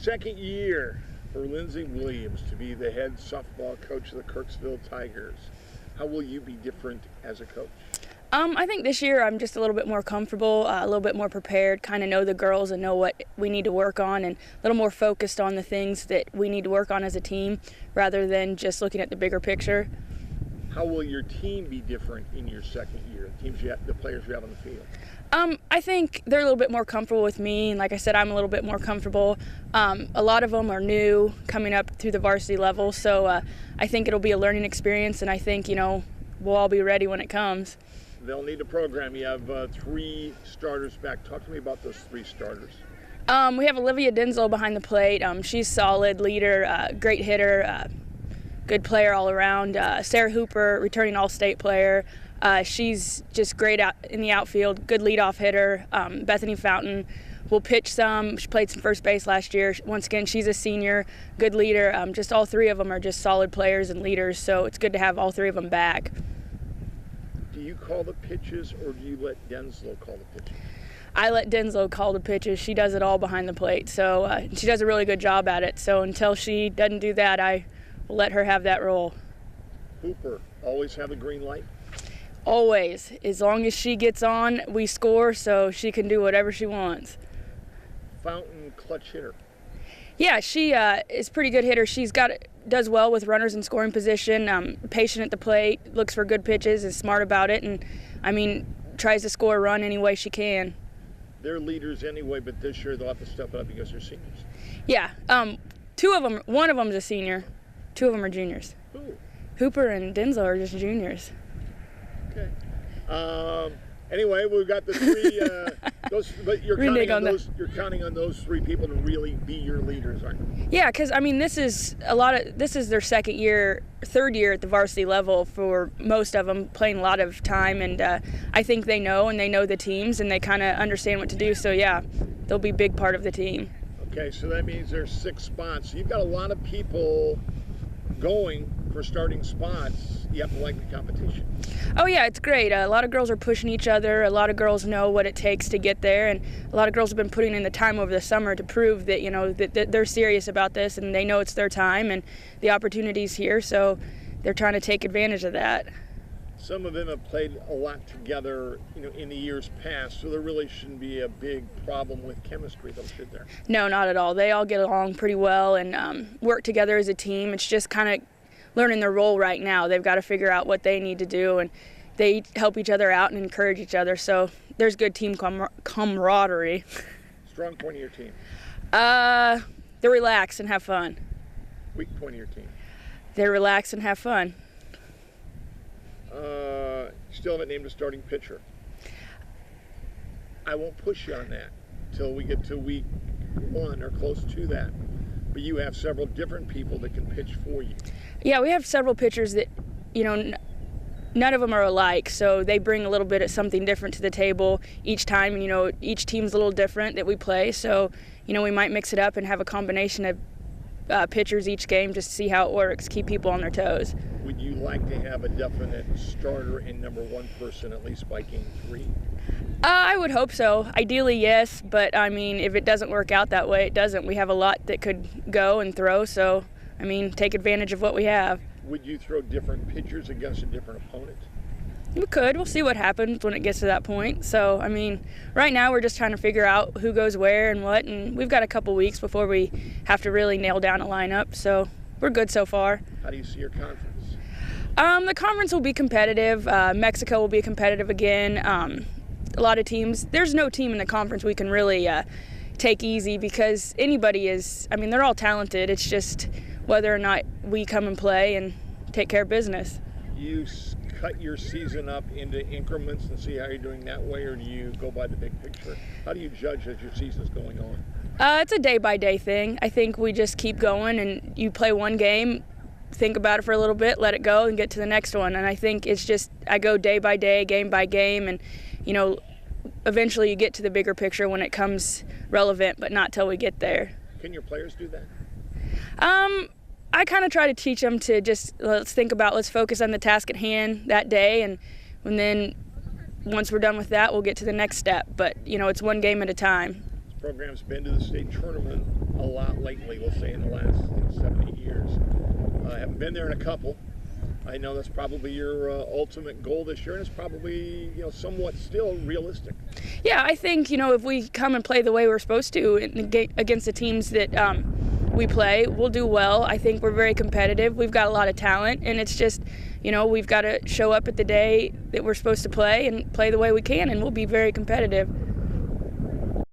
second year for Lindsey Williams to be the head softball coach of the Kirksville Tigers. How will you be different as a coach? I think this year I'm just a little bit more comfortable, a little bit more prepared, kind of know the girls and know what we need to work on, and a little more focused on the things that we need to work on as a team rather than just looking at the bigger picture. How will your team be different in your second year, the players you have on the field? I think they're a little bit more comfortable with me, and like I said, I'm a little bit more comfortable. A lot of them are new, coming up through the varsity level, so I think it'll be a learning experience, and I think, we'll all be ready when it comes. They'll need a program. You have 3 starters back. Talk to me about those 3 starters. We have Olivia Denzel behind the plate. She's solid, leader, great hitter, good player all around. Sarah Hooper, returning All-State player. She's just great out in the outfield, good leadoff hitter. Bethany Fountain will pitch some. She played some first base last year. Once again, she's a senior, good leader. Just all 3 of them are just solid players and leaders, so it's good to have all 3 of them back. Do you call the pitches, or do you let Denslow call the pitches? I let Denslow call the pitches. She does it all behind the plate, so she does a really good job at it. So until she doesn't do that, I will let her have that role. Hooper, always have a green light? Always. As long as she gets on, we score, so she can do whatever she wants. Fountain, clutch hitter. Yeah, she is a pretty good hitter. Does well with runners in scoring position, patient at the plate, looks for good pitches, is smart about it, and, tries to score a run any way she can. They're leaders anyway, but this year they'll have to step it up because they're seniors. Yeah, 2 of them, one of them's a senior, 2 of them are juniors. Who? Hooper and Denzel are just juniors. Okay. Anyway, we've got the 3. But you're counting on those 3 people to really be your leaders, aren't you? Yeah, because this is their second year, third year at the varsity level for most of them, playing a lot of time, and I think they know the teams, and they kind of understand what to do. So yeah, they'll be a big part of the team. Okay, so that means there's 6 spots. So you've got a lot of people going for starting spots. You have to like the competition. Oh yeah, it's great. A lot of girls are pushing each other. A lot of girls know what it takes to get there, and a lot of girls have been putting in the time over the summer to prove that that they're serious about this, and they know it's their time and the opportunity's here, so they're trying to take advantage of that. Some of them have played a lot together, in the years past, so there really shouldn't be a big problem with chemistry, though, should there? No, not at all. They all get along pretty well and work together as a team. It's just kind of learning their role right now. They've got to figure out what they need to do, and they help each other out and encourage each other. So there's good team camaraderie. Strong point of your team? They relax and have fun. Weak point of your team? They relax and have fun. Still haven't named a starting pitcher. I won't push you on that until we get to week 1 or close to that. But you have several different people that can pitch for you. Yeah, we have several pitchers that, none of them are alike, so they bring a little bit of something different to the table each time. And, each team's a little different that we play, so, we might mix it up and have a combination of pitchers each game just to see how it works, keep people on their toes. Would you like to have a definite starter and number 1 person at least by game 3? I would hope so. Ideally, yes, but if it doesn't work out that way, it doesn't. We have a lot that could go and throw, so take advantage of what we have. Would you throw different pitchers against a different opponent? We could. We'll see what happens when it gets to that point. So, right now we're just trying to figure out who goes where and what, and we've got a couple weeks before we have to really nail down a lineup, so we're good so far. How do you see your conference? The conference will be competitive. Mexico will be competitive again. A lot of teams. There's no team in the conference we can really take easy because anybody is, they're all talented. It's just whether or not we come and play and take care of business. You cut your season up into increments and see how you're doing that way, or do you go by the big picture? How do you judge as your season's going on? It's a day-by-day thing. I think we just keep going, and you play one game, think about it for a little bit, let it go, and get to the next one. And I think it's just I go day by day, game by game, and, eventually you get to the bigger picture when it comes relevant, but not till we get there. Can your players do that? I kind of try to teach them to just let's focus on the task at hand that day, and then once we're done with that, we'll get to the next step. But, it's one game at a time. This program's been to the state tournament a lot lately, we'll say in the last 7, 8 years. I haven't been there in a couple. I know that's probably your ultimate goal this year, and it's probably somewhat still realistic. Yeah, I think if we come and play the way we're supposed to against the teams that we play, we'll do well. I think we're very competitive. We've got a lot of talent, and it's just we've got to show up at the day that we're supposed to play and play the way we can, and we'll be very competitive.